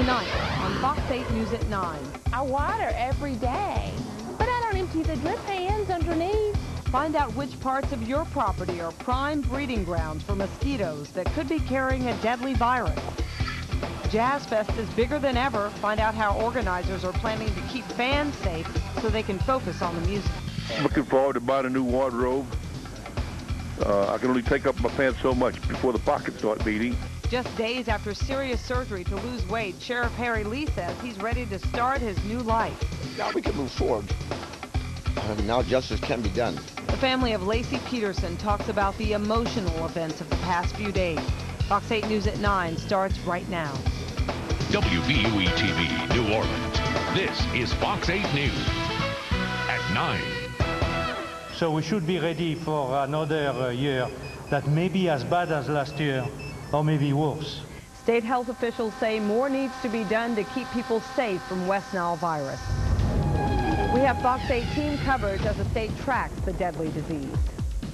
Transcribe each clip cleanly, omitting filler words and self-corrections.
tonight on Fox 8 News at 9. I water every day, but I don't empty the drip pans underneath. Find out which parts of your property are prime breeding grounds for mosquitoes that could be carrying a deadly virus. Jazz Fest is bigger than ever. Find out how organizers are planning to keep fans safe so they can focus on the music. Looking forward to buying a new wardrobe. I can only take up my pants so much before the pockets start beating. Just days after serious surgery to lose weight, Sheriff Harry Lee says he's ready to start his new life. Now we can move forward. Now justice can be done. The family of Lacey Peterson talks about the emotional events of the past few days. Fox 8 News at 9 starts right now. WVUE TV, New Orleans. This is Fox 8 News at 9. So we should be ready for another year that may be as bad as last year, or maybe worse. State health officials say more needs to be done to keep people safe from West Nile virus. We have Fox 8 team coverage as the state tracks the deadly disease.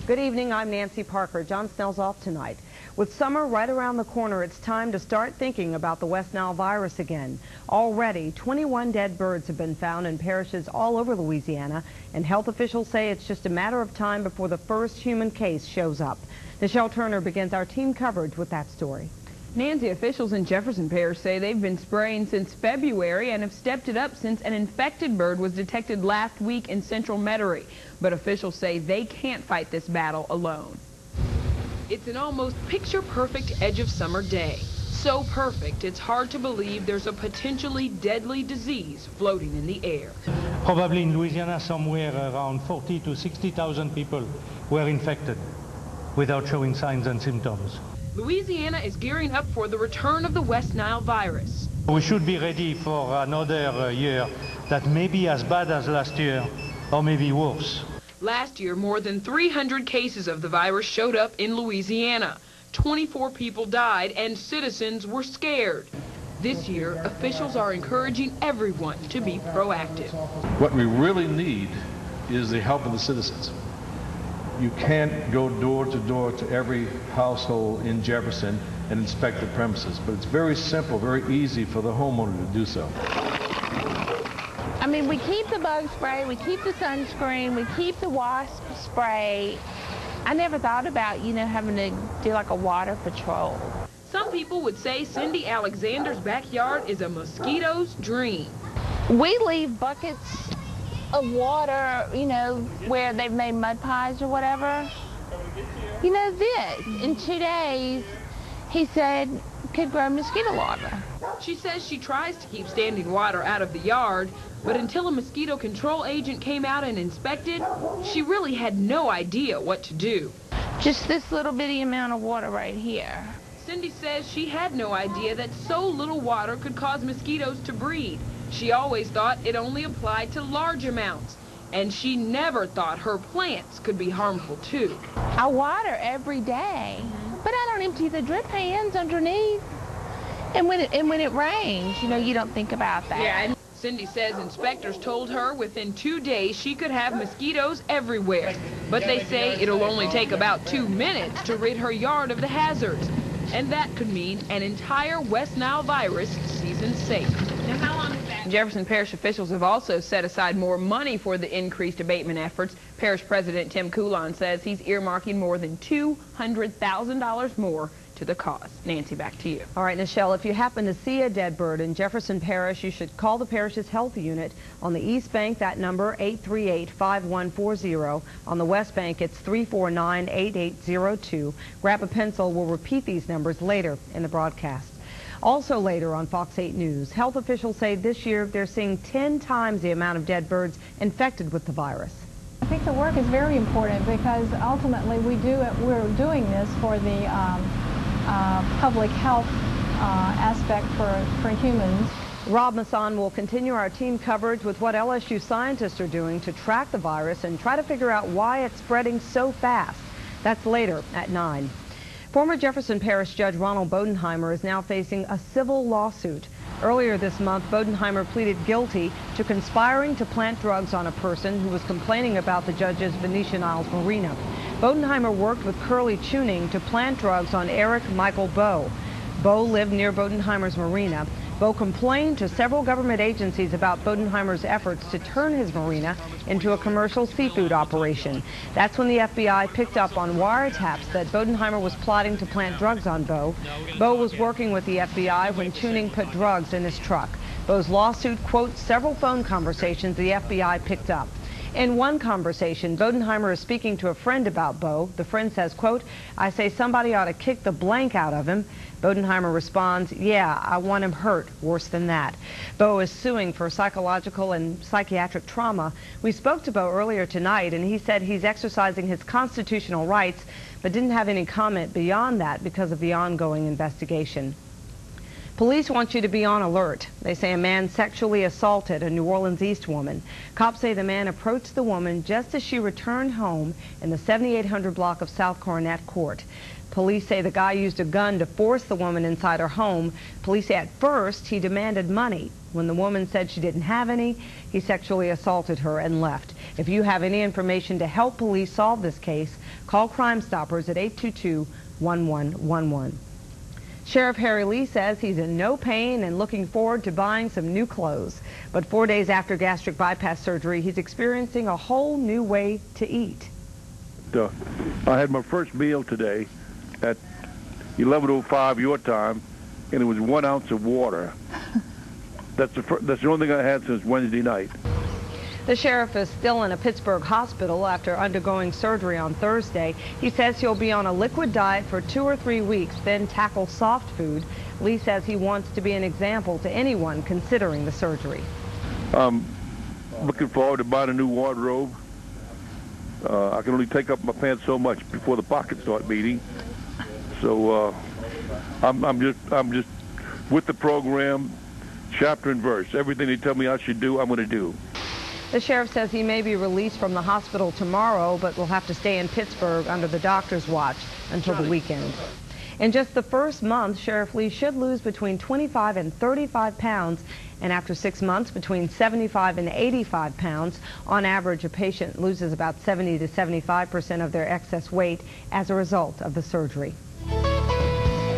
Good evening, I'm Nancy Parker. John Snell's off tonight. With summer right around the corner, it's time to start thinking about the West Nile virus again. Already, 21 dead birds have been found in parishes all over Louisiana, and health officials say it's just a matter of time before the first human case shows up. Nichelle Turner begins our team coverage with that story. Nancy, officials in Jefferson Parish say they've been spraying since February and have stepped it up since an infected bird was detected last week in central Metairie. But officials say they can't fight this battle alone. It's an almost picture-perfect edge of summer day. So perfect, it's hard to believe there's a potentially deadly disease floating in the air. Probably in Louisiana, somewhere around 40 to 60,000 people were infected without showing signs and symptoms. Louisiana is gearing up for the return of the West Nile virus. We should be ready for another year that may be as bad as last year, or maybe worse. Last year, more than 300 cases of the virus showed up in Louisiana. 24 people died and citizens were scared. This year, officials are encouraging everyone to be proactive. What we really need is the help of the citizens. You can't go door to every household in Jefferson and inspect the premises, but it's very simple, very easy for the homeowner to do so. I mean, we keep the bug spray, we keep the sunscreen, we keep the wasp spray. I never thought about, having to do like a water patrol. Some people would say Cindy Alexander's backyard is a mosquito's dream. We leave buckets of water, where they've made mud pies or whatever. This, in 2 days, he said, could grow mosquito larvae. She says she tries to keep standing water out of the yard, but until a mosquito control agent came out and inspected, she really had no idea what to do. Just this little bitty amount of water right here. Cindy says she had no idea that so little water could cause mosquitoes to breed. She always thought it only applied to large amounts, and she never thought her plants could be harmful too. I water every day, but I don't empty the drip pans underneath. And when it rains, you don't think about that. Yeah, and Cindy says inspectors told her within 2 days she could have mosquitoes everywhere. But they say it'll only take about 2 minutes to rid her yard of the hazards. And that could mean an entire West Nile virus season safe. Now, how long is that? Jefferson Parish officials have also set aside more money for the increased abatement efforts. Parish President Tim Coulon says he's earmarking more than $200,000 more to the cause. Nancy, back to you. All right, Nichelle, if you happen to see a dead bird in Jefferson Parish, you should call the parish's health unit. On the East Bank, that number, 838-5140. On the West Bank, it's 349-8802. Grab a pencil. We'll repeat these numbers later in the broadcast. Also later on Fox 8 News, health officials say this year they're seeing 10 times the amount of dead birds infected with the virus. I think the work is very important because ultimately we're doing this for the public health aspect for humans. Rob Masson will continue our team coverage with what LSU scientists are doing to track the virus and try to figure out why it's spreading so fast. That's later at 9. Former Jefferson Parish Judge Ronald Bodenheimer is now facing a civil lawsuit. Earlier this month, Bodenheimer pleaded guilty to conspiring to plant drugs on a person who was complaining about the judge's Venetian Isles marina. Bodenheimer worked with Curly Tuning to plant drugs on Eric Michael Bowe. Bowe lived near Bodenheimer's marina. Bo complained to several government agencies about Bodenheimer's efforts to turn his marina into a commercial seafood operation. That's when the FBI picked up on wiretaps that Bodenheimer was plotting to plant drugs on Bo. Bo was working with the FBI when Tuning put drugs in his truck. Bo's lawsuit quotes several phone conversations the FBI picked up. In one conversation, Bodenheimer is speaking to a friend about Bo. The friend says, quote, "I say somebody ought to kick the blank out of him." Bodenheimer responds, "Yeah, I want him hurt, worse than that." Bo is suing for psychological and psychiatric trauma. We spoke to Bo earlier tonight, and he said he's exercising his constitutional rights, but didn't have any comment beyond that because of the ongoing investigation. Police want you to be on alert. They say a man sexually assaulted a New Orleans East woman. Cops say the man approached the woman just as she returned home in the 7800 block of South Coronet Court. Police say the guy used a gun to force the woman inside her home. Police say at first he demanded money. When the woman said she didn't have any, he sexually assaulted her and left. If you have any information to help police solve this case, call Crime Stoppers at 822-1111. Sheriff Harry Lee says he's in no pain and looking forward to buying some new clothes. But 4 days after gastric bypass surgery, he's experiencing a whole new way to eat. I had my first meal today at 11:05 your time, and it was 1 ounce of water. That's the only thing I had since Wednesday night. The sheriff is still in a Pittsburgh hospital after undergoing surgery on Thursday. He says he'll be on a liquid diet for 2 or 3 weeks, then tackle soft food. Lee says he wants to be an example to anyone considering the surgery. I'm looking forward to buying a new wardrobe. I can only take up my pants so much before the pockets start beating. So I'm just with the program, chapter and verse. Everything they tell me I should do, I'm going to do. The sheriff says he may be released from the hospital tomorrow, but will have to stay in Pittsburgh under the doctor's watch until the weekend. In just the first month, Sheriff Lee should lose between 25 and 35 pounds, and after 6 months, between 75 and 85 pounds. On average, a patient loses about 70 to 75% of their excess weight as a result of the surgery.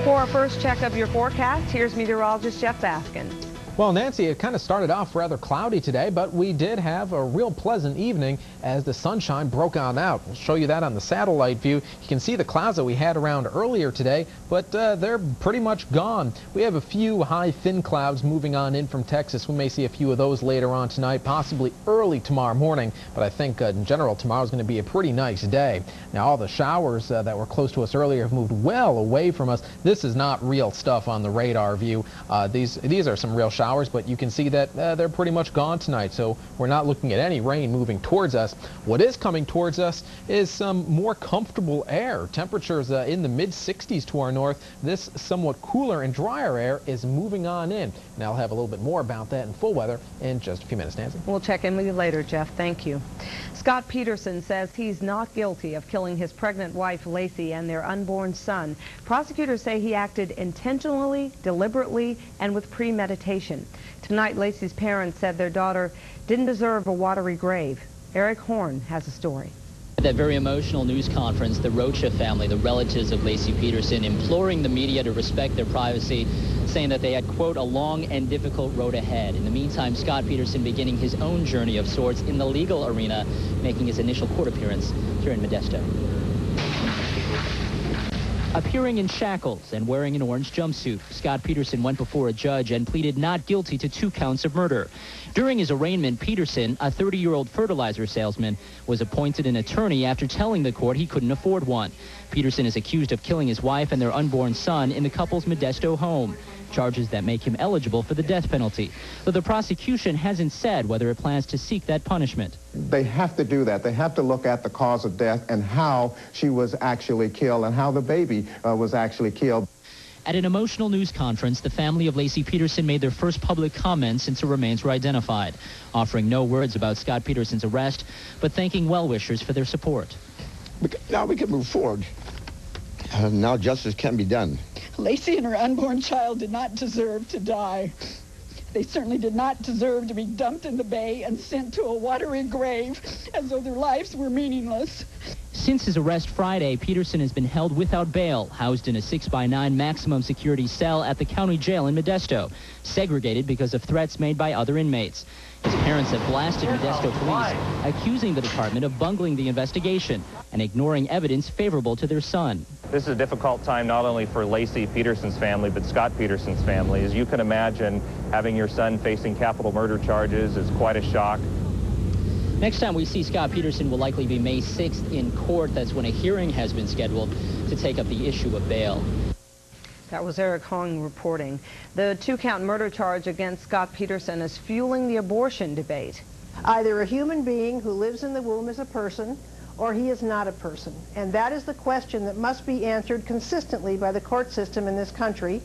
For our first check of your forecast, here's meteorologist Jeff Baskin. Well, Nancy, it kind of started off rather cloudy today, but we did have a real pleasant evening as the sunshine broke on out. We'll show you that on the satellite view. You can see the clouds that we had around earlier today, but they're pretty much gone. We have a few high, thin clouds moving on in from Texas. We may see a few of those later on tonight, possibly early tomorrow morning, but I think in general tomorrow is going to be a pretty nice day. Now, all the showers that were close to us earlier have moved well away from us. This is not real stuff on the radar view. These are some real showers, but you can see that they're pretty much gone tonight, so we're not looking at any rain moving towards us. What is coming towards us is some more comfortable air. Temperatures in the mid-60s to our north. This somewhat cooler and drier air is moving on in. And I'll have a little bit more about that in full weather in just a few minutes, Nancy. We'll check in with you later, Jeff. Thank you. Scott Peterson says he's not guilty of killing his pregnant wife, Lacey, and their unborn son. Prosecutors say he acted intentionally, deliberately, and with premeditation. Tonight, Lacey's parents said their daughter didn't deserve a watery grave. Eric Horn has a story. At that very emotional news conference, the Rocha family, the relatives of Lacey Peterson, imploring the media to respect their privacy, saying that they had, quote, a long and difficult road ahead. In the meantime, Scott Peterson beginning his own journey of sorts in the legal arena, making his initial court appearance here in Modesto. Appearing in shackles and wearing an orange jumpsuit, Scott Peterson went before a judge and pleaded not guilty to 2 counts of murder. During his arraignment, Peterson, a 30-year-old fertilizer salesman, was appointed an attorney after telling the court he couldn't afford one. Peterson is accused of killing his wife and their unborn son in the couple's Modesto home, charges that make him eligible for the death penalty, though the prosecution hasn't said whether it plans to seek that punishment. They have to do that. They have to look at the cause of death and how she was actually killed and how the baby was actually killed. At an emotional news conference, the family of Lacey Peterson made their first public comments since her remains were identified, offering no words about Scott Peterson's arrest, but thanking well-wishers for their support. Now we can move forward. Now justice can be done. Lacey and her unborn child did not deserve to die. They certainly did not deserve to be dumped in the bay and sent to a watery grave as though their lives were meaningless. Since his arrest Friday, Peterson has been held without bail, housed in a 6x9 maximum security cell at the county jail in Modesto, segregated because of threats made by other inmates. His parents have blasted Modesto police, accusing the department of bungling the investigation and ignoring evidence favorable to their son. This is a difficult time not only for Lacey Peterson's family, but Scott Peterson's family. As you can imagine, having your son facing capital murder charges is quite a shock. Next time we see Scott Peterson will likely be May 6th in court. That's when a hearing has been scheduled to take up the issue of bail. That was Eric Hong reporting. The 2-count murder charge against Scott Peterson is fueling the abortion debate. Either a human being who lives in the womb is a person, or he is not a person. And that is the question that must be answered consistently by the court system in this country.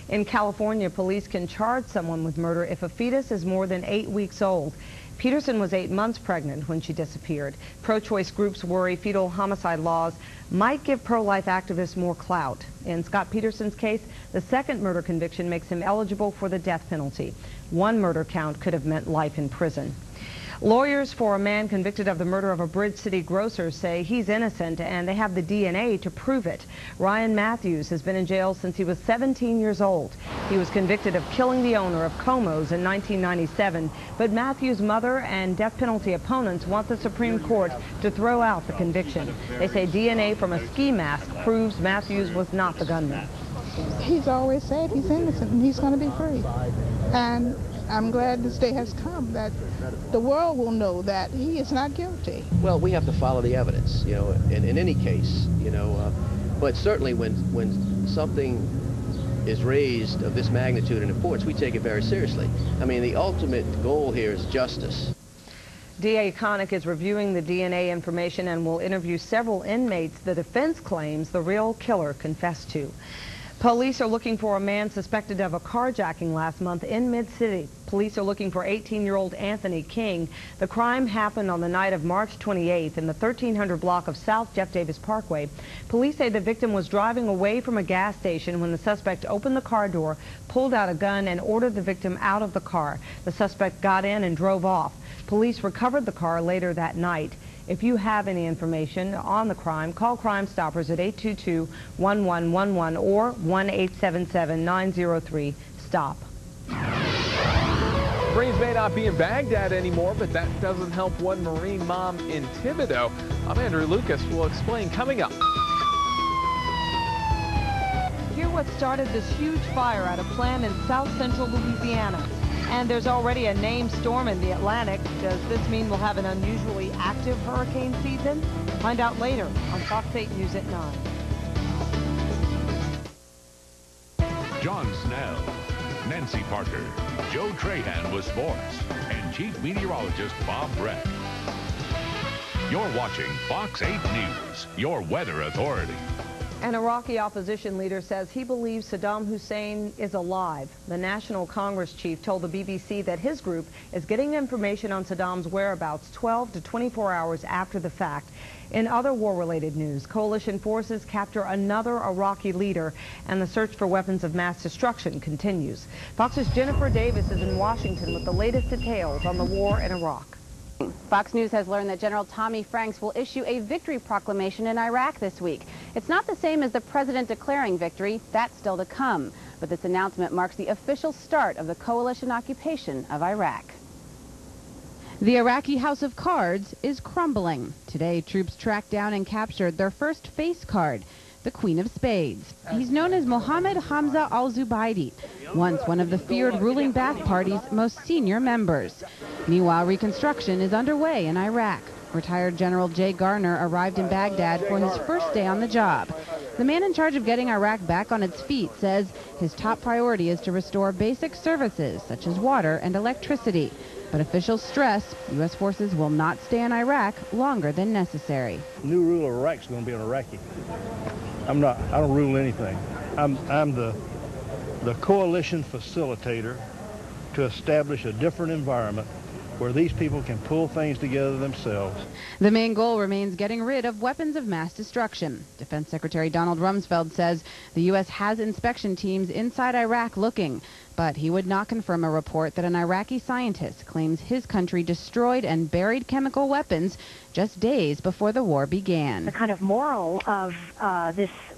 In California, police can charge someone with murder if a fetus is more than 8 weeks old. Peterson was 8 months pregnant when she disappeared. Pro-choice groups worry fetal homicide laws might give pro-life activists more clout. In Scott Peterson's case, the second murder conviction makes him eligible for the death penalty. One murder count could have meant life in prison. Lawyers for a man convicted of the murder of a Bridge City grocer say he's innocent and they have the DNA to prove it. Ryan Matthews has been in jail since he was 17 years old. He was convicted of killing the owner of Como's in 1997, but Matthews' mother and death penalty opponents want the Supreme Court to throw out the conviction. They say DNA from a ski mask proves Matthews was not the gunman. He's always said he's innocent and he's going to be free. And I'm glad this day has come that the world will know that he is not guilty. Well, we have to follow the evidence, you know, in any case, you know, but certainly when something is raised of this magnitude and importance, we take it very seriously. I mean, the ultimate goal here is justice. D.A. Connick is reviewing the DNA information and will interview several inmates the defense claims the real killer confessed to. Police are looking for a man suspected of a carjacking last month in Mid-City. Police are looking for 18-year-old Anthony King. The crime happened on the night of March 28th in the 1300 block of South Jeff Davis Parkway. Police say the victim was driving away from a gas station when the suspect opened the car door, pulled out a gun, and ordered the victim out of the car. The suspect got in and drove off. Police recovered the car later that night. If you have any information on the crime, call Crime Stoppers at 822-1111 or 1-877-903-STOP. Marines may not be in Baghdad anymore, but that doesn't help one Marine mom in Thibodeau. I'm Andrew Lucas. Will explain coming up. Hear what started this huge fire at a plant in south central Louisiana. And there's already a named storm in the Atlantic. Does this mean we'll have an unusually active hurricane season? Find out later on Fox 8 News at 9. John Snell, Nancy Parker, Joe Trahan with sports, and Chief Meteorologist Bob Brett. You're watching Fox 8 News, your weather authority. An Iraqi opposition leader says he believes Saddam Hussein is alive. The National Congress chief told the BBC that his group is getting information on Saddam's whereabouts 12 to 24 hours after the fact. In other war-related news, coalition forces capture another Iraqi leader, and the search for weapons of mass destruction continues. Fox's Jennifer Davis is in Washington with the latest details on the war in Iraq. Fox News has learned that General Tommy Franks will issue a victory proclamation in Iraq this week. It's not the same as the president declaring victory. That's still to come. But this announcement marks the official start of the coalition occupation of Iraq. The Iraqi House of Cards is crumbling. Today, troops tracked down and captured their first face card, the Queen of Spades. He's known as Mohammed Hamza al-Zubaydi, once one of the feared ruling Ba'ath Party's most senior members. Meanwhile, reconstruction is underway in Iraq. Retired General Jay Garner arrived in Baghdad for his first day on the job. The man in charge of getting Iraq back on its feet says his top priority is to restore basic services such as water and electricity. But officials stress U.S. forces will not stay in Iraq longer than necessary. New ruler of Iraq is going to be an Iraqi. I don't rule anything. I'm the coalition facilitator to establish a different environment where these people can pull things together themselves. The main goal remains getting rid of weapons of mass destruction. Defense Secretary Donald Rumsfeld says the U.S. has inspection teams inside Iraq looking. but he would not confirm a report that an Iraqi scientist claims his country destroyed and buried chemical weapons just days before the war began. The kind of moral of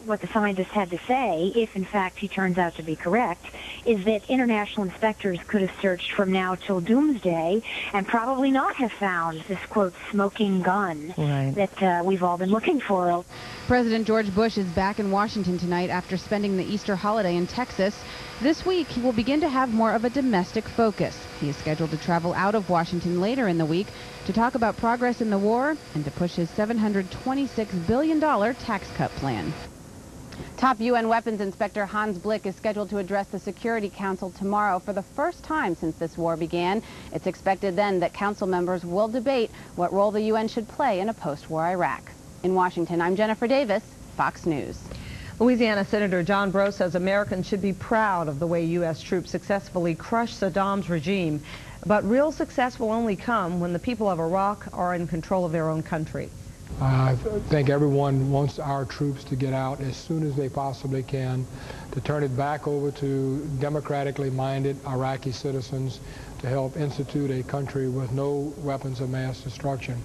what the scientist had to say, if in fact he turns out to be correct, is that international inspectors could have searched from now till doomsday and probably not have found this, quote, smoking gun that we've all been looking for. President George Bush is back in Washington tonight after spending the Easter holiday in Texas. This week, he will begin to have more of a domestic focus. He is scheduled to travel out of Washington later in the week to talk about progress in the war and to push his $726 billion tax cut plan. Top UN weapons inspector Hans Blick is scheduled to address the Security Council tomorrow for the first time since this war began. It's expected then that council members will debate what role the UN should play in a post-war Iraq. In Washington, I'm Jennifer Davis, Fox News. Louisiana Senator John Breaux says Americans should be proud of the way U.S. troops successfully crushed Saddam's regime. But real success will only come when the people of Iraq are in control of their own country. I think everyone wants our troops to get out as soon as they possibly can, to turn it back over to democratically minded Iraqi citizens to help institute a country with no weapons of mass destruction.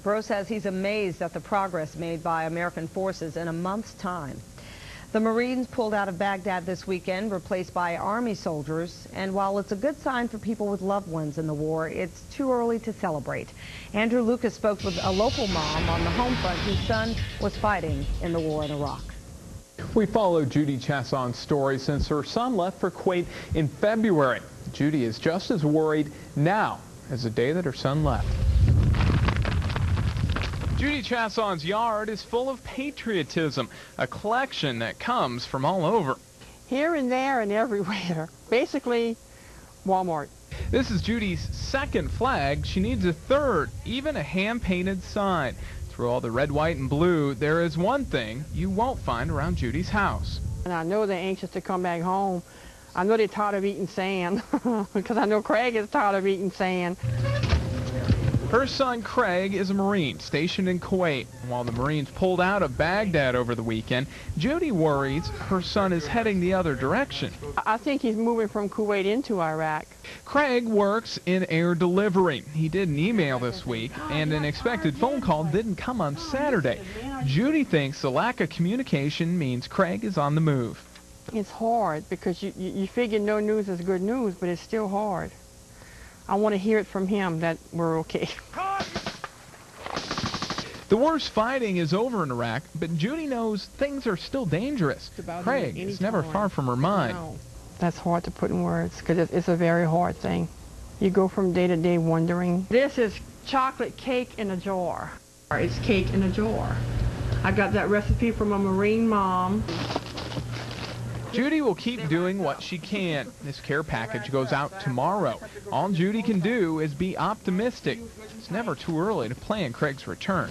Breaux says he's amazed at the progress made by American forces in a month's time. The Marines pulled out of Baghdad this weekend, replaced by Army soldiers. And while it's a good sign for people with loved ones in the war, it's too early to celebrate. Andrew Lucas spoke with a local mom on the home front whose son was fighting in the war in Iraq. We followed Judy Chasson's story since her son left for Kuwait in February. Judy is just as worried now as the day that her son left. Judy Chasson's yard is full of patriotism, a collection that comes from all over. Here and there and everywhere. Basically, Walmart. This is Judy's second flag. She needs a third, even a hand-painted sign. Through all the red, white, and blue, there is one thing you won't find around Judy's house. And I know they're anxious to come back home. I know they're tired of eating sand, because I know Craig is tired of eating sand. Her son Craig is a Marine stationed in Kuwait. While the Marines pulled out of Baghdad over the weekend, Judy worries her son is heading the other direction. I think he's moving from Kuwait into Iraq. Craig works in air delivery. He did an email this week, and an expected phone call didn't come on Saturday. Judy thinks the lack of communication means Craig is on the move. It's hard because you figure no news is good news, but it's still hard. I want to hear it from him that we're okay. The worst fighting is over in Iraq, but Judy knows things are still dangerous. Craig is never far from her mind. No. That's hard to put in words because it's a very hard thing. You go from day to day wondering. This is chocolate cake in a jar. It's cake in a jar. I got that recipe from a Marine mom. Judy will keep doing what she can. This care package goes out tomorrow. All Judy can do is be optimistic. It's never too early to plan Craig's return.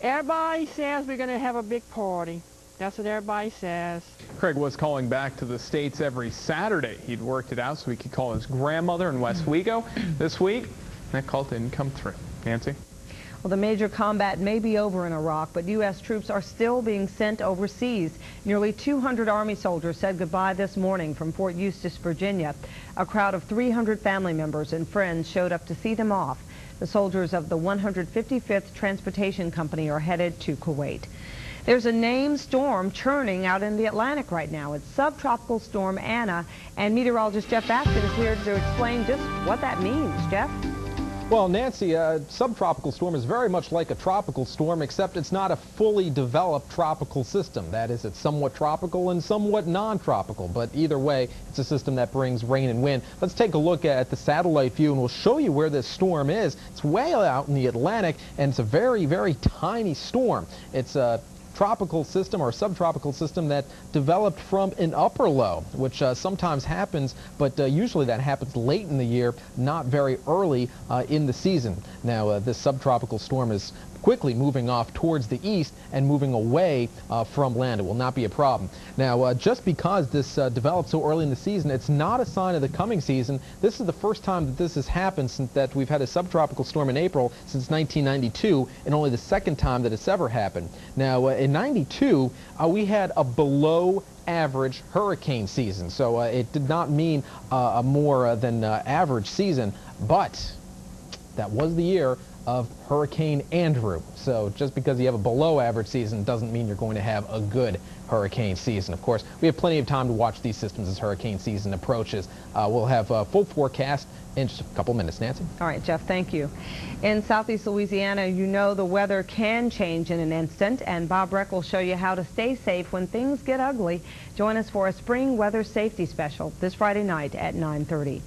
Everybody says we're going to have a big party. That's what everybody says. Craig was calling back to the States every Saturday. He'd worked it out so he could call his grandmother in West Wego. This week, that call didn't come through. Nancy? Well, the major combat may be over in Iraq, but U.S. troops are still being sent overseas. Nearly 200 Army soldiers said goodbye this morning from Fort Eustis, Virginia. A crowd of 300 family members and friends showed up to see them off. The soldiers of the 155th Transportation Company are headed to Kuwait. There's a named storm churning out in the Atlantic right now. It's Subtropical Storm Anna, and meteorologist Jeff Baskin is here to explain just what that means. Jeff? Well, Nancy, a subtropical storm is very much like a tropical storm, except it's not a fully developed tropical system. That is, it's somewhat tropical and somewhat non-tropical, but either way, it's a system that brings rain and wind. Let's take a look at the satellite view, and we'll show you where this storm is. It's way out in the Atlantic, and it's a very, very tiny storm. It's a tropical system or subtropical system that developed from an upper low, which sometimes happens, but usually that happens late in the year, not very early in the season. Now, this subtropical storm is quickly moving off towards the east and moving away from land. It will not be a problem. Now, just because this developed so early in the season, it's not a sign of the coming season. This is the first time that this has happened since that we've had a subtropical storm in April since 1992, and only the second time that it's ever happened. Now, in 92, we had a below average hurricane season, so it did not mean a more than average season, but that was the year of Hurricane Andrew. So just because you have a below average season doesn't mean you're going to have a good hurricane season. Of course, we have plenty of time to watch these systems as hurricane season approaches. We'll have a full forecast in just a couple minutes. Nancy? All right, Jeff, thank you. In southeast Louisiana, you know the weather can change in an instant, and Bob Breck will show you how to stay safe when things get ugly. Join us for a spring weather safety special this Friday night at 9:30.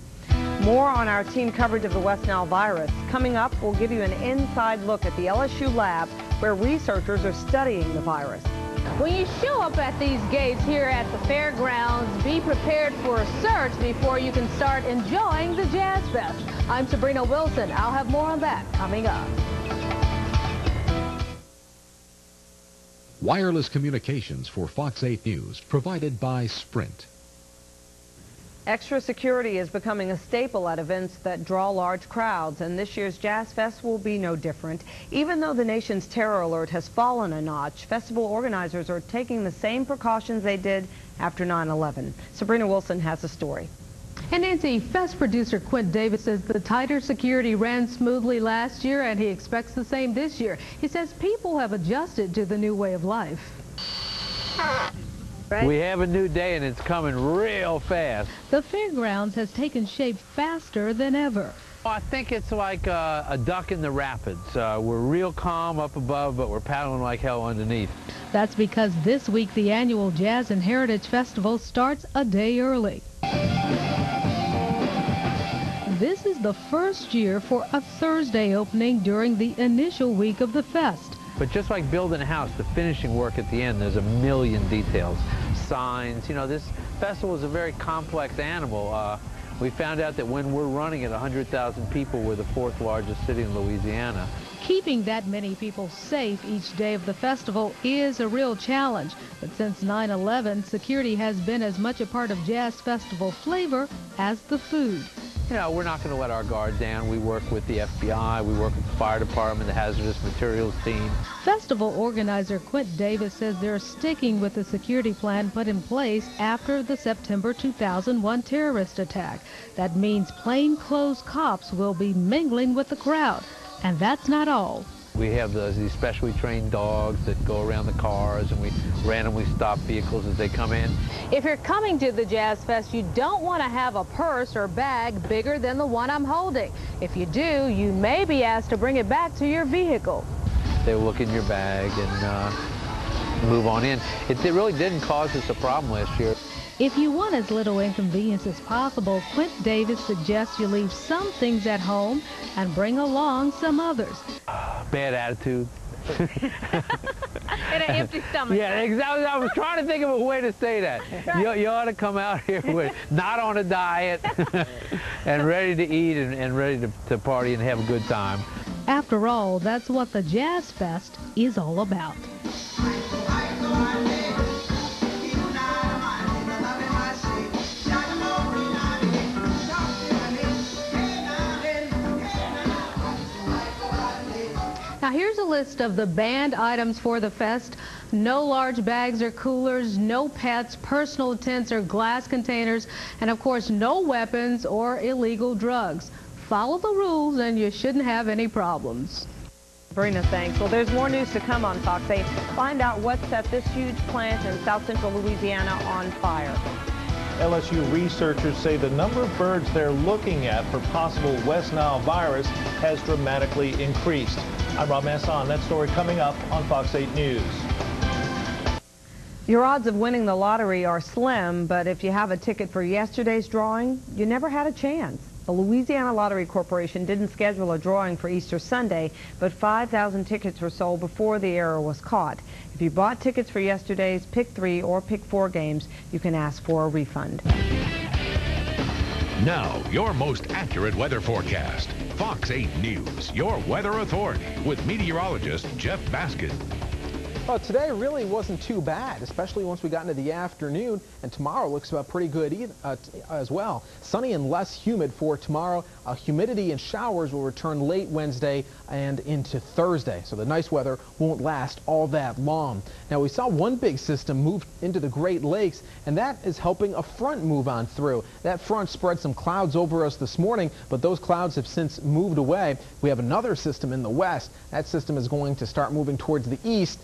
More on our team coverage of the West Nile virus. Coming up, we'll give you an inside look at the LSU lab where researchers are studying the virus. When you show up at these gates here at the fairgrounds, be prepared for a search before you can start enjoying the Jazz Fest. I'm Sabrina Wilson. I'll have more on that coming up. Wireless communications for Fox 8 News, provided by Sprint. Extra security is becoming a staple at events that draw large crowds, and this year's Jazz Fest will be no different. Even though the nation's terror alert has fallen a notch, festival organizers are taking the same precautions they did after 9/11. Sabrina Wilson has a story. And Nancy, Fest producer Quint Davis says the tighter security ran smoothly last year, and he expects the same this year. He says people have adjusted to the new way of life. Right. We have a new day and it's coming real fast. The fairgrounds has taken shape faster than ever. I think it's like a duck in the rapids. We're real calm up above, but we're paddling like hell underneath. That's because this week the annual Jazz and Heritage Festival starts a day early. This is the first year for a Thursday opening during the initial week of the fest. But just like building a house, the finishing work at the end, there's a million details. Signs, you know, this festival is a very complex animal. We found out that when we're running at 100,000 people, we're the fourth largest city in Louisiana. Keeping that many people safe each day of the festival is a real challenge. But since 9/11, security has been as much a part of Jazz Festival flavor as the food. You know, we're not going to let our guard down. We work with the FBI, we work with the fire department, the hazardous materials team. Festival organizer Quint Davis says they're sticking with the security plan put in place after the September 2001 terrorist attack. That means plainclothes cops will be mingling with the crowd. And that's not all. We have these specially trained dogs that go around the cars, and we randomly stop vehicles as they come in. If you're coming to the Jazz Fest, you don't want to have a purse or bag bigger than the one I'm holding. If you do, you may be asked to bring it back to your vehicle. They look in your bag and move on in. It really didn't cause us a problem last year. If you want as little inconvenience as possible, Quint Davis suggests you leave some things at home and bring along some others. Bad attitude. And an empty stomach. Yeah, exactly. I was trying to think of a way to say that. You ought to come out here with not on a diet and ready to eat and ready to party and have a good time. After all, that's what the Jazz Fest is all about. Now here's a list of the banned items for the fest. No large bags or coolers, no pets, personal tents or glass containers, and of course no weapons or illegal drugs. Follow the rules and you shouldn't have any problems. Sabrina, thanks. Well, there's more news to come on Fox 8. Find out what set this huge plant in south central Louisiana on fire. LSU researchers say the number of birds they're looking at for possible West Nile virus has dramatically increased. I'm Rob Masson. That story coming up on Fox 8 News. Your odds of winning the lottery are slim, but if you have a ticket for yesterday's drawing, you never had a chance. The Louisiana Lottery Corporation didn't schedule a drawing for Easter Sunday, but 5,000 tickets were sold before the error was caught. If you bought tickets for yesterday's Pick 3 or Pick 4 games, you can ask for a refund. Now, your most accurate weather forecast. Fox 8 News, your weather authority, with meteorologist Jeff Baskin. Well, today really wasn't too bad, especially once we got into the afternoon, and tomorrow looks pretty good as well. Sunny and less humid for tomorrow. Humidity and showers will return late Wednesday and into Thursday, so the nice weather won't last all that long. Now, we saw one big system move into the Great Lakes, and that is helping a front move on through. That front spread some clouds over us this morning, but those clouds have since moved away. We have another system in the west. That system is going to start moving towards the east,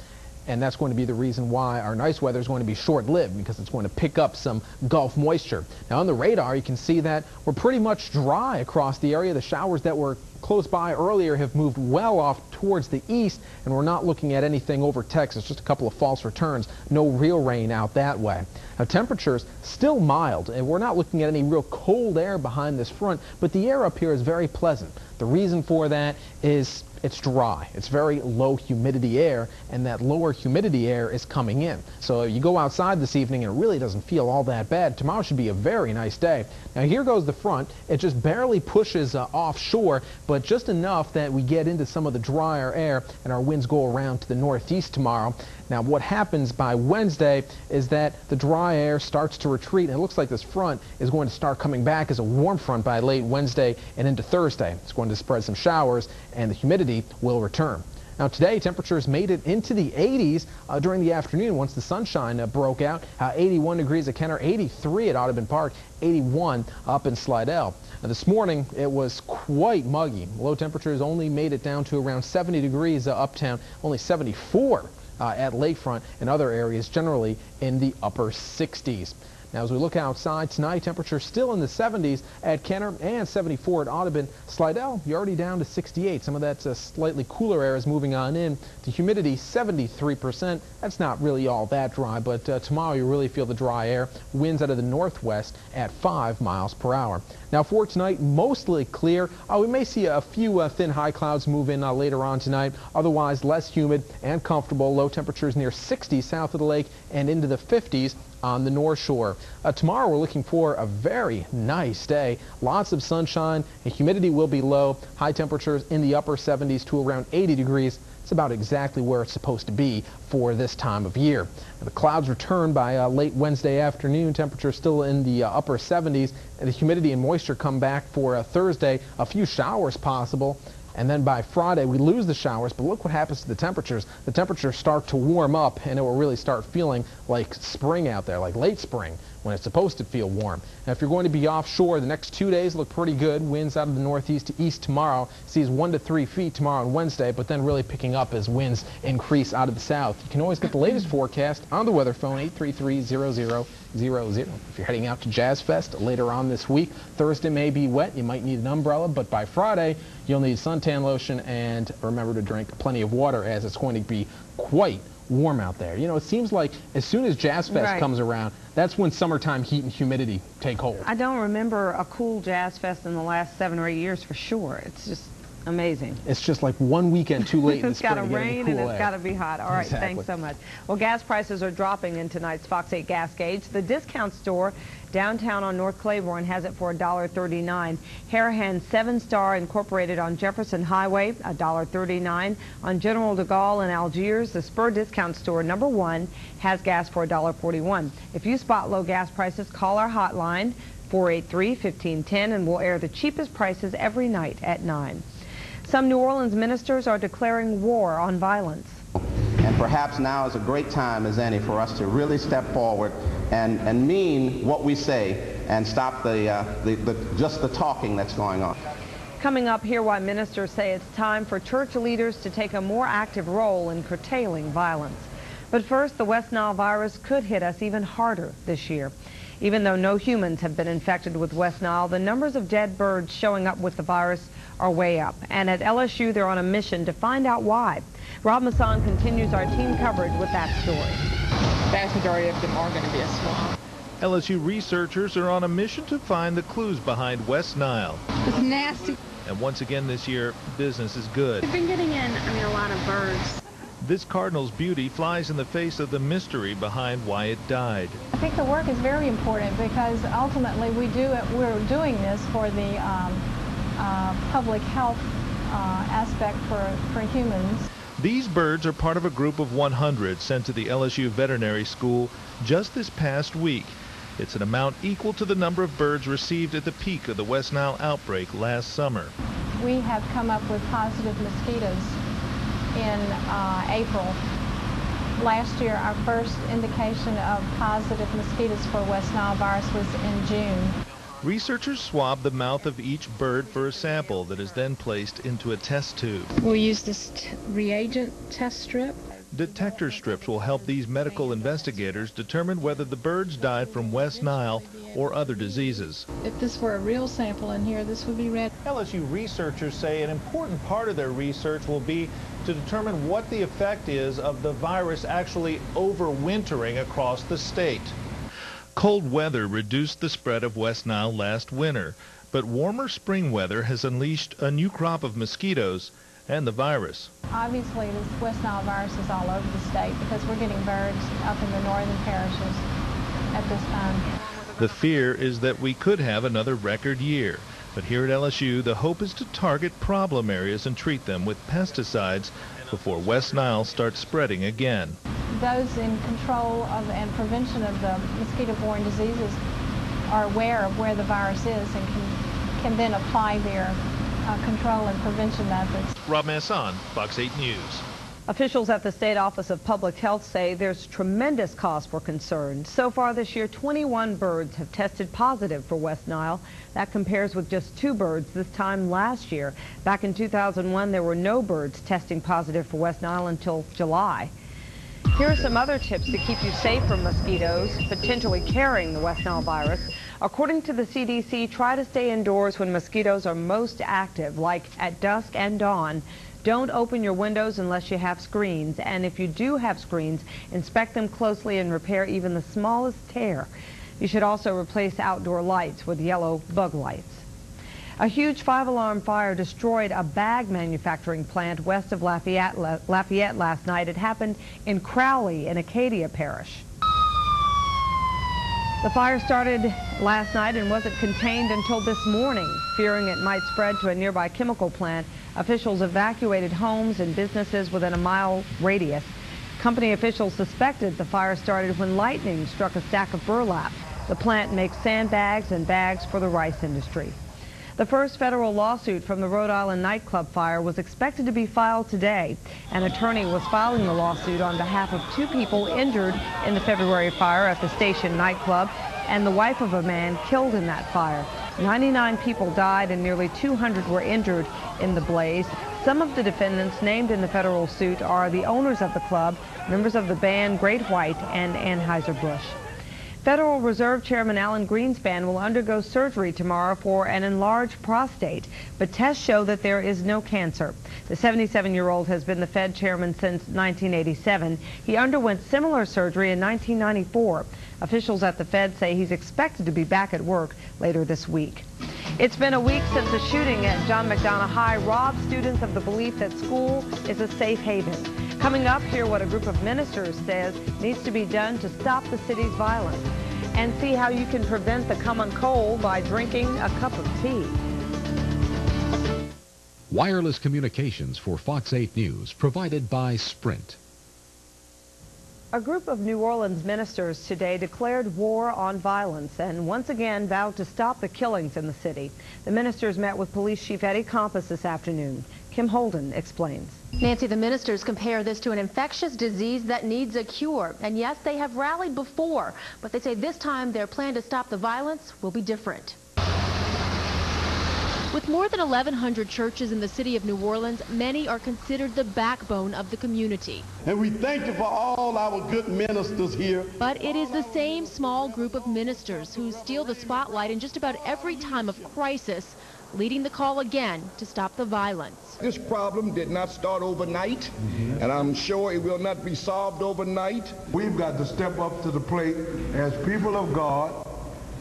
and that's going to be the reason why our nice weather is going to be short-lived, because it's going to pick up some Gulf moisture. Now, on the radar, you can see that we're pretty much dry across the area. The showers that were close by earlier have moved well off towards the east, and we're not looking at anything over Texas, just a couple of false returns. No real rain out that way. Now, temperatures still mild, and we're not looking at any real cold air behind this front, but the air up here is very pleasant. The reason for that is it's dry. It's very low humidity air, and that lower humidity air is coming in. So you go outside this evening and it really doesn't feel all that bad. Tomorrow should be a very nice day. Now, here goes the front. It just barely pushes offshore, but just enough that we get into some of the drier air and our winds go around to the northeast tomorrow. Now, what happens by Wednesday is that the dry air starts to retreat, and it looks like this front is going to start coming back as a warm front by late Wednesday and into Thursday. It's going to spread some showers, and the humidity will return. Now, today, temperatures made it into the 80s during the afternoon once the sunshine broke out. 81 degrees at Kenner, 83 at Audubon Park, 81 up in Slidell. Now, this morning, it was quite muggy. Low temperatures only made it down to around 70 degrees uptown, only 74 at Lakefront, and other areas generally in the upper 60s. Now, as we look outside tonight, temperatures still in the 70s at Kenner and 74 at Audubon. Slidell, you're already down to 68. Some of that slightly cooler air is moving on in. The humidity, 73%. That's not really all that dry, but tomorrow you really feel the dry air. Winds out of the northwest at 5 miles per hour. Now, for tonight, mostly clear. We may see a few thin high clouds move in later on tonight. Otherwise, less humid and comfortable. Low temperatures near 60 south of the lake and into the 50s on the North Shore. Tomorrow, we're looking for a very nice day. Lots of sunshine, and humidity will be low. High temperatures in the upper 70s to around 80 degrees. It's about exactly where it's supposed to be for this time of year. Now, the clouds return by late Wednesday afternoon. Temperatures still in the upper 70s, and the humidity and moisture come back for Thursday. A few showers possible. And then by Friday, we lose the showers, but look what happens to the temperatures. The temperatures start to warm up, and it will really start feeling like spring out there, like late spring, when it's supposed to feel warm. Now, if you're going to be offshore, the next 2 days look pretty good. Winds out of the northeast to east tomorrow. Sees 1 to 3 feet tomorrow and Wednesday, but then really picking up as winds increase out of the south. You can always get the latest forecast on the weather phone, 833-0000. If you're heading out to Jazz Fest later on this week, Thursday may be wet. You might need an umbrella, but by Friday, you'll need suntan lotion, and remember to drink plenty of water, as it's going to be quite warm out there. You know, it seems like as soon as Jazz Fest comes around, that's when summertime heat and humidity take hold. I don't remember a cool Jazz Fest in the last 7 or 8 years for sure. It's just amazing. It's just like one weekend too late in the spring. It's got to rain and it's got to be hot. All right, thanks so much. Well, gas prices are dropping in tonight's Fox 8 gas gauge. The discount store downtown on North Claiborne has it for $1.39. Harahan 7-Star Incorporated on Jefferson Highway, $1.39. On General de Gaulle in Algiers, the Spur discount store number 1 has gas for $1.41. If you spot low gas prices, call our hotline 483-1510 and we'll air the cheapest prices every night at 9. Some New Orleans ministers are declaring war on violence. And perhaps now is a great time as any for us to really step forward and mean what we say and stop just the talking that's going on. Coming up, hear why ministers say it's time for church leaders to take a more active role in curtailing violence. But first, the West Nile virus could hit us even harder this year. Even though no humans have been infected with West Nile, the numbers of dead birds showing up with the virus are way up. And at LSU, they're on a mission to find out why. Rob Masson continues our team coverage with that story. The vast majority of them are going to be a swamp. LSU researchers are on a mission to find the clues behind West Nile. It's nasty. And once again this year, business is good. We've been getting in, a lot of birds. This cardinal's beauty flies in the face of the mystery behind why it died. I think the work is very important because ultimately we're doing this for the public health aspect for humans. These birds are part of a group of 100 sent to the LSU Veterinary School just this past week. It's an amount equal to the number of birds received at the peak of the West Nile outbreak last summer. We have come up with positive mosquitoes in April. Last year, our first indication of positive mosquitoes for West Nile virus was in June. Researchers swab the mouth of each bird for a sample that is then placed into a test tube. We'll use this reagent test strip. Detector strips will help these medical investigators determine whether the birds died from West Nile or other diseases. If this were a real sample in here, this would be red. LSU researchers say an important part of their research will be to determine what the effect is of the virus actually overwintering across the state. Cold weather reduced the spread of West Nile last winter, but warmer spring weather has unleashed a new crop of mosquitoes and the virus. Obviously, this West Nile virus is all over the state because we're getting birds up in the northern parishes at this time. The fear is that we could have another record year, but here at LSU, the hope is to target problem areas and treat them with pesticides before West Nile starts spreading again. Those in control of and prevention of the mosquito-borne diseases are aware of where the virus is and can then apply their control and prevention methods. Rob Masson, Fox 8 News. Officials at the State Office of Public Health say there's tremendous cause for concern. So far this year, 21 birds have tested positive for West Nile. That compares with just 2 birds this time last year. Back in 2001, there were no birds testing positive for West Nile until July. Here are some other tips to keep you safe from mosquitoes potentially carrying the West Nile virus. According to the CDC, try to stay indoors when mosquitoes are most active, like at dusk and dawn. Don't open your windows unless you have screens, and if you do have screens, inspect them closely and repair even the smallest tear. You should also replace outdoor lights with yellow bug lights. A huge 5-alarm fire destroyed a bag manufacturing plant west of Lafayette last night. It happened in Crowley in Acadia Parish. The fire started last night and wasn't contained until this morning. Fearing it might spread to a nearby chemical plant, officials evacuated homes and businesses within a mile radius. Company officials suspected the fire started when lightning struck a stack of burlap. The plant makes sandbags and bags for the rice industry. The first federal lawsuit from the Rhode Island nightclub fire was expected to be filed today. An attorney was filing the lawsuit on behalf of 2 people injured in the February fire at the Station nightclub and the wife of a man killed in that fire. 99 people died and nearly 200 were injured in the blaze. Some of the defendants named in the federal suit are the owners of the club, members of the band Great White, and Anheuser-Busch. Federal Reserve Chairman Alan Greenspan will undergo surgery tomorrow for an enlarged prostate, but tests show that there is no cancer. The 77-year-old has been the Fed chairman since 1987. He underwent similar surgery in 1994. Officials at the Fed say he's expected to be back at work later this week. It's been a week since a shooting at John McDonough High robbed students of the belief that school is a safe haven. Coming up, hear what a group of ministers says needs to be done to stop the city's violence, and see how you can prevent the common cold by drinking a cup of tea. Wireless communications for Fox 8 News, provided by Sprint. A group of New Orleans ministers today declared war on violence and once again vowed to stop the killings in the city. The ministers met with Police Chief Eddie Compass this afternoon. Kim Holden explains. Nancy, the ministers compare this to an infectious disease that needs a cure. And yes, they have rallied before, but they say this time their plan to stop the violence will be different. With more than 1,100 churches in the city of New Orleans, many are considered the backbone of the community. And we thank you for all our good ministers here. But it is the same small group of ministers who steal the spotlight in just about every time of crisis, leading the call again to stop the violence. This problem did not start overnight, and I'm sure it will not be solved overnight. We've got to step up to the plate as people of God,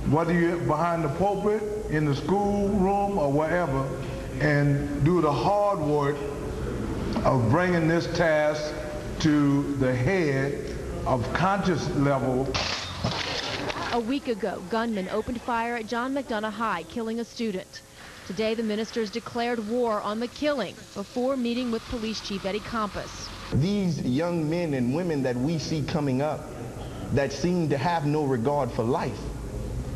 whether you're behind the pulpit, in the school room, or wherever, and do the hard work of bringing this task to the head of conscious level. A week ago, gunmen opened fire at John McDonough High, killing a student. Today, the ministers declared war on the killing before meeting with Police Chief Eddie Campos. These young men and women that we see coming up that seem to have no regard for life,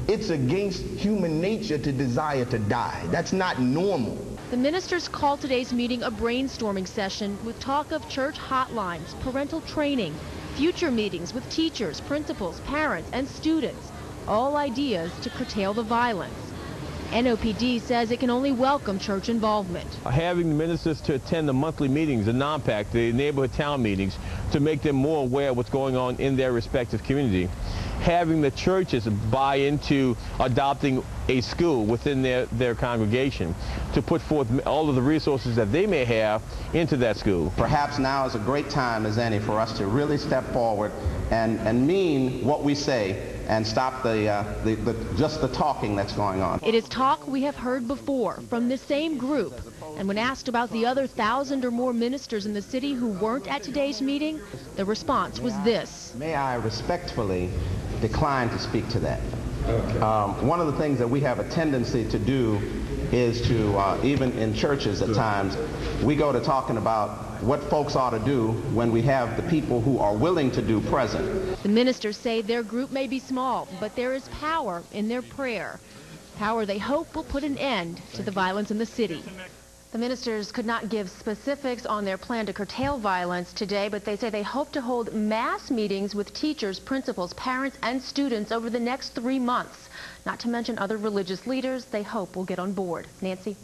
it's against human nature to desire to die. That's not normal. The ministers called today's meeting a brainstorming session with talk of church hotlines, parental training, future meetings with teachers, principals, parents, and students. All ideas to curtail the violence. NOPD says it can only welcome church involvement. Having the ministers to attend the monthly meetings, the non-PAC, the neighborhood town meetings, to make them more aware of what's going on in their respective community. Having the churches buy into adopting a school within their congregation to put forth all of the resources that they may have into that school. Perhaps now is a great time as any for us to really step forward and mean what we say and stop just the talking that's going on. It is talk we have heard before from the same group. And when asked about the other 1,000 or more ministers in the city who weren't at today's meeting, the response was this. May I respectfully decline to speak to that. Okay. One of the things that we have a tendency to do is to, even in churches at times, we go to talking about what folks ought to do when we have the people who are willing to do present. The ministers say their group may be small, but there is power in their prayer. Power they hope will put an end to the violence in the city. The ministers could not give specifics on their plan to curtail violence today, but they say they hope to hold mass meetings with teachers, principals, parents, and students over the next 3 months. Not to mention other religious leaders they hope will get on board. Nancy?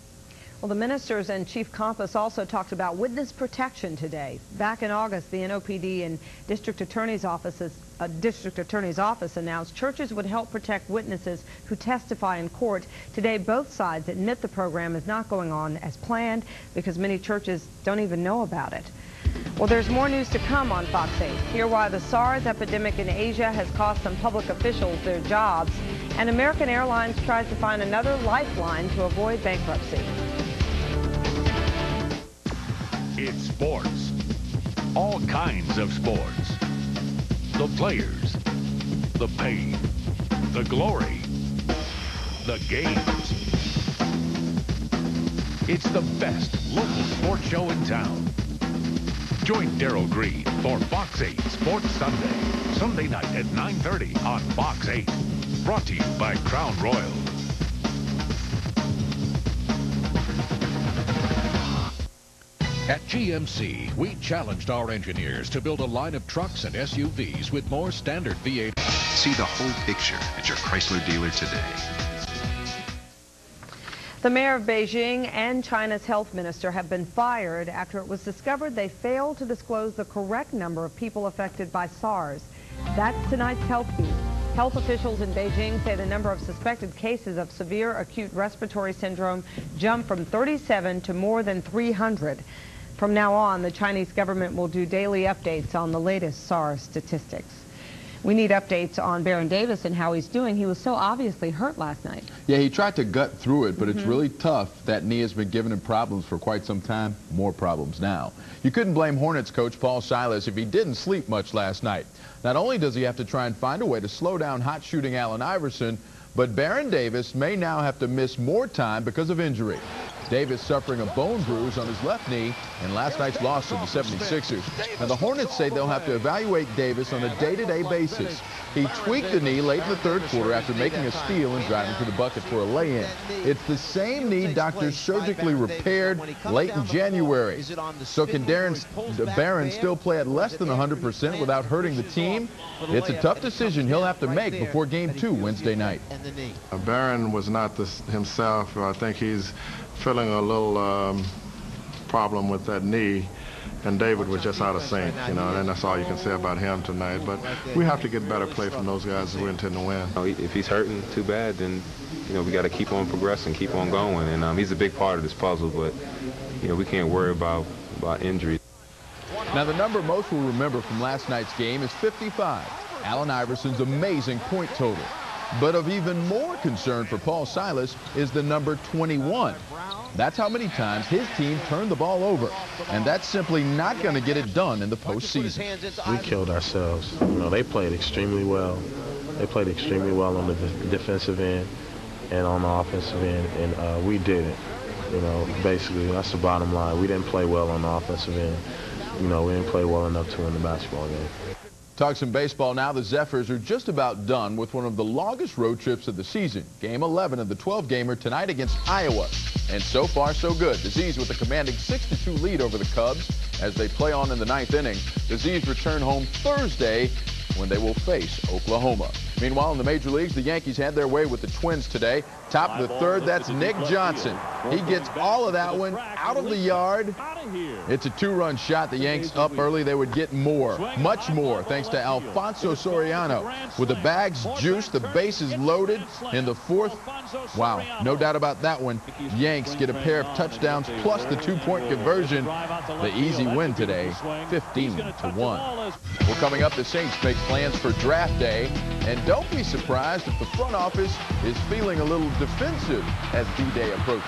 Well, the ministers and Chief Campos also talked about witness protection today. Back in August, the NOPD and District Attorney's Office announced churches would help protect witnesses who testify in court. Today, both sides admit the program is not going on as planned because many churches don't even know about it. Well, there's more news to come on Fox 8. Hear why the SARS epidemic in Asia has cost some public officials their jobs, and American Airlines tries to find another lifeline to avoid bankruptcy. It's sports. All kinds of sports. The players, the pain, the glory, the games. It's the best local sports show in town. Join Daryl Green for Fox 8 Sports Sunday. Sunday night at 9:30 on Fox 8. Brought to you by Crown Royal. At GMC, we challenged our engineers to build a line of trucks and SUVs with more standard V8. See the whole picture at your Chrysler dealer today. The mayor of Beijing and China's health minister have been fired after it was discovered they failed to disclose the correct number of people affected by SARS. That's tonight's Health Beat. Health officials in Beijing say the number of suspected cases of severe acute respiratory syndrome jumped from 37 to more than 300. From now on, the Chinese government will do daily updates on the latest SARS statistics. We need updates on Baron Davis and how he's doing. He was so obviously hurt last night. Yeah, he tried to gut through it, but it's really tough. That knee has been giving him problems for quite some time. More problems now. You couldn't blame Hornets coach Paul Silas if he didn't sleep much last night. Not only does he have to try and find a way to slow down hot shooting Allen Iverson, but Baron Davis may now have to miss more time because of injury. Davis suffering a bone bruise on his left knee in last night's loss to the 76ers. Now, the Hornets say they'll have to evaluate Davis on a day-to-day basis. He tweaked the knee late in the third quarter after making a steal and driving to the bucket for a lay-in. It's the same knee doctors surgically repaired late in January. So can Baron still play at less than 100% without hurting the team? It's a tough decision he'll have to make before Game 2 Wednesday night. Baron was not himself. I think he's feeling a little problem with that knee, and David was just out of sync, you know, and that's all you can say about him tonight. But we have to get better play from those guys if we intend to win. If he's hurting too bad, then, you know, we got to keep on progressing, keep on going, and he's a big part of this puzzle, but, you know, we can't worry about injuries. Now, the number most will remember from last night's game is 55, Allen Iverson's amazing point total. But of even more concern for Paul Silas is the number 21. That's how many times his team turned the ball over, and that's simply not going to get it done in the postseason. We killed ourselves. You know, they played extremely well. They played extremely well on the defensive end. and on the offensive end, and we didn't. You know, basically, that's the bottom line. We didn't play well on the offensive end. You know, we didn't play well enough to win the basketball game. Talk some baseball now. The Zephyrs are just about done with one of the longest road trips of the season. Game 11 of the 12-gamer tonight against Iowa. And so far, so good. The Z's with a commanding 6-2 lead over the Cubs as they play on in the 9th inning. The Z's return home Thursday when they will face Oklahoma. Meanwhile, in the major leagues, the Yankees had their way with the Twins today. Top of the third, that's Nick Johnson. He gets all of that one out of the yard. It's a 2-run shot. The Yanks up early. They would get more, much more, thanks to Alfonso Soriano. With the bags juiced, the bases loaded in the 4th. Wow, no doubt about that one. Yanks get a pair of touchdowns plus the 2-point conversion. The easy win today, 15-1. Well, coming up, the Saints make plans for draft day. And don't be surprised if the front office is feeling a little defensive as D-Day approaches.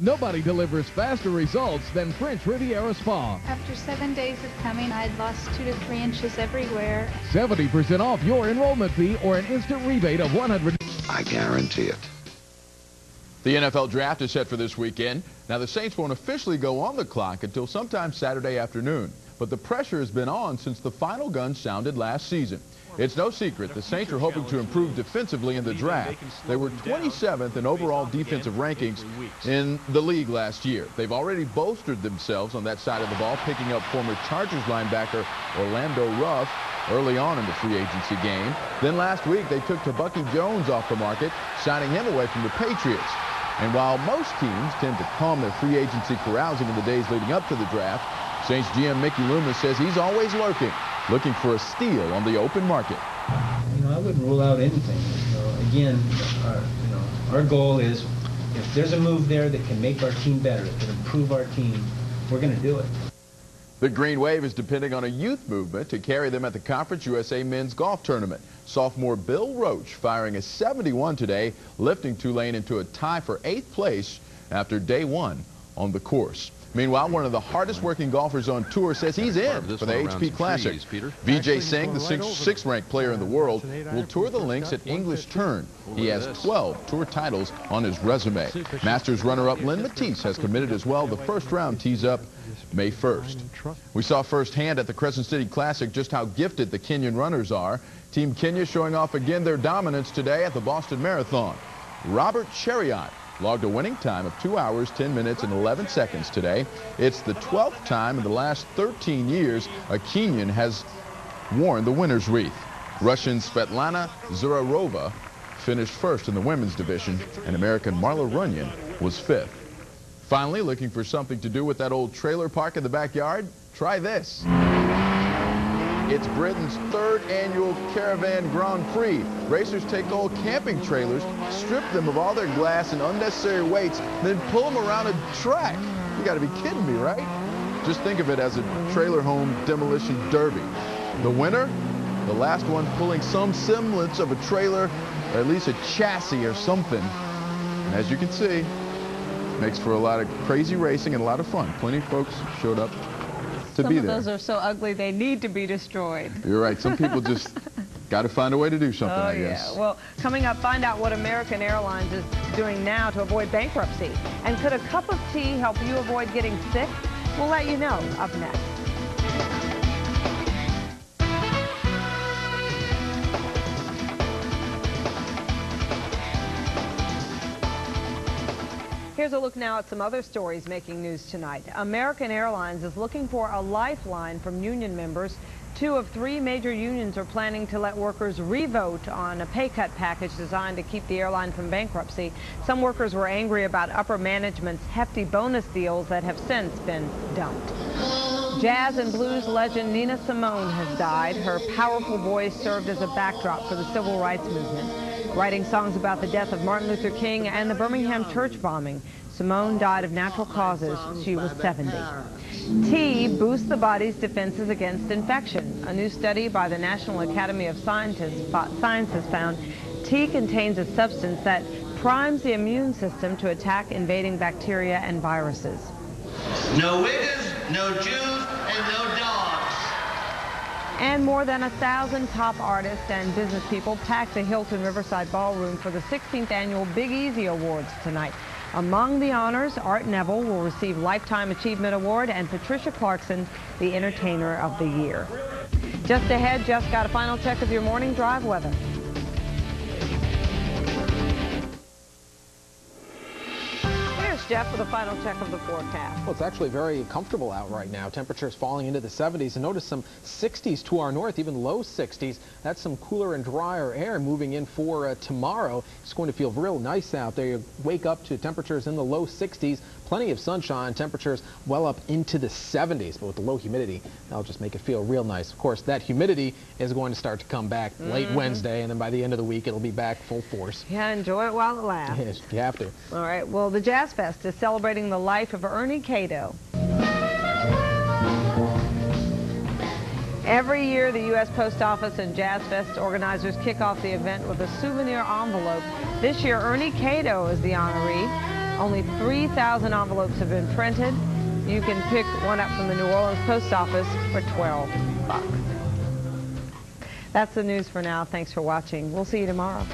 Nobody delivers faster results than French Riviera Spa. After 7 days of coming, I'd lost 2 to 3 inches everywhere. 70% off your enrollment fee or an instant rebate of $100. I guarantee it. The NFL draft is set for this weekend. Now, the Saints won't officially go on the clock until sometime Saturday afternoon. But the pressure has been on since the final gun sounded last season. It's no secret the Saints are hoping to improve defensively in the draft. They were 27th in overall defensive rankings in the league last year. They've already bolstered themselves on that side of the ball, picking up former Chargers linebacker Orlando Ruff early on in the free agency game. Then last week they took Bucky Jones off the market, signing him away from the Patriots. And while most teams tend to calm their free agency carousing in the days leading up to the draft, Saints GM Mickey Loomis says he's always looking for a steal on the open market. You know, I wouldn't rule out anything. Again, our goal is if there's a move there that can make our team better, that can improve our team, we're going to do it. The Green Wave is depending on a youth movement to carry them at the Conference USA Men's Golf Tournament. Sophomore Bill Roach firing a 71 today, lifting Tulane into a tie for 8th place after day 1 on the course. Meanwhile, one of the hardest working golfers on tour says he's in for the HP Classic. Vijay Singh, the 6th-ranked player in the world, will tour the links at English Turn. He has 12 tour titles on his resume. Masters runner-up Lynn Matisse has committed as well. The first round tees up May 1st. We saw firsthand at the Crescent City Classic just how gifted the Kenyan runners are. Team Kenya showing off again their dominance today at the Boston Marathon. Robert Chariot logged a winning time of 2 hours, 10 minutes, and 11 seconds today. It's the 12th time in the last 13 years a Kenyan has worn the winner's wreath. Russian Svetlana Zurarova finished first in the women's division, and American Marla Runyon was 5th. Finally, looking for something to do with that old trailer park in the backyard? Try this. It's Britain's 3rd annual Caravan Grand Prix. Racers take old camping trailers, strip them of all their glass and unnecessary weights, then pull them around a track. You gotta be kidding me, right? Just think of it as a trailer home demolition derby. The winner, the last one pulling some semblance of a trailer, or at least a chassis or something. And as you can see, makes for a lot of crazy racing and a lot of fun. Plenty of folks showed up to be there. Some of those are so ugly they need to be destroyed. You're right. Some people just got to find a way to do something, I guess. Yeah. Well, coming up, find out what American Airlines is doing now to avoid bankruptcy. And could a cup of tea help you avoid getting sick? We'll let you know up next. Here's a look now at some other stories making news tonight. American Airlines is looking for a lifeline from union members. 2 of 3 major unions are planning to let workers re-vote on a pay cut package designed to keep the airline from bankruptcy. Some workers were angry about upper management's hefty bonus deals that have since been dumped. Jazz and blues legend Nina Simone has died. Her powerful voice served as a backdrop for the civil rights movement. Writing songs about the death of Martin Luther King and the Birmingham church bombing, Simone died of natural causes. She was 70. Tea boosts the body's defenses against infection. A new study by the National Academy of Sciences found tea contains a substance that primes the immune system to attack invading bacteria and viruses. No wiggers, no Jews, and no dogs. And more than 1,000 top artists and business people packed the Hilton Riverside Ballroom for the 16th annual Big Easy Awards tonight. Among the honors, Art Neville will receive Lifetime Achievement Award and Patricia Clarkson, the Entertainer of the Year. Just ahead, Jeff's got a final check of your morning drive weather. Jeff with a final check of the forecast. Well, it's actually very comfortable out right now. Temperatures falling into the 70s, and notice some 60s to our north, even low 60s. That's some cooler and drier air moving in for tomorrow. It's going to feel real nice out there. You wake up to temperatures in the low 60s, plenty of sunshine, temperatures well up into the 70s, but with the low humidity, that'll just make it feel real nice. Of course, that humidity is going to start to come back late Wednesday, and then by the end of the week, it'll be back full force. Yeah, enjoy it while it lasts. Yes, you have to. All right, well, the Jazz Fest is celebrating the life of Ernie Cato. Every year, the U.S. Post Office and Jazz Fest organizers kick off the event with a souvenir envelope. This year, Ernie Cato is the honoree. Only 3,000 envelopes have been printed. You can pick one up from the New Orleans Post Office for $12. That's the news for now. Thanks for watching. We'll see you tomorrow.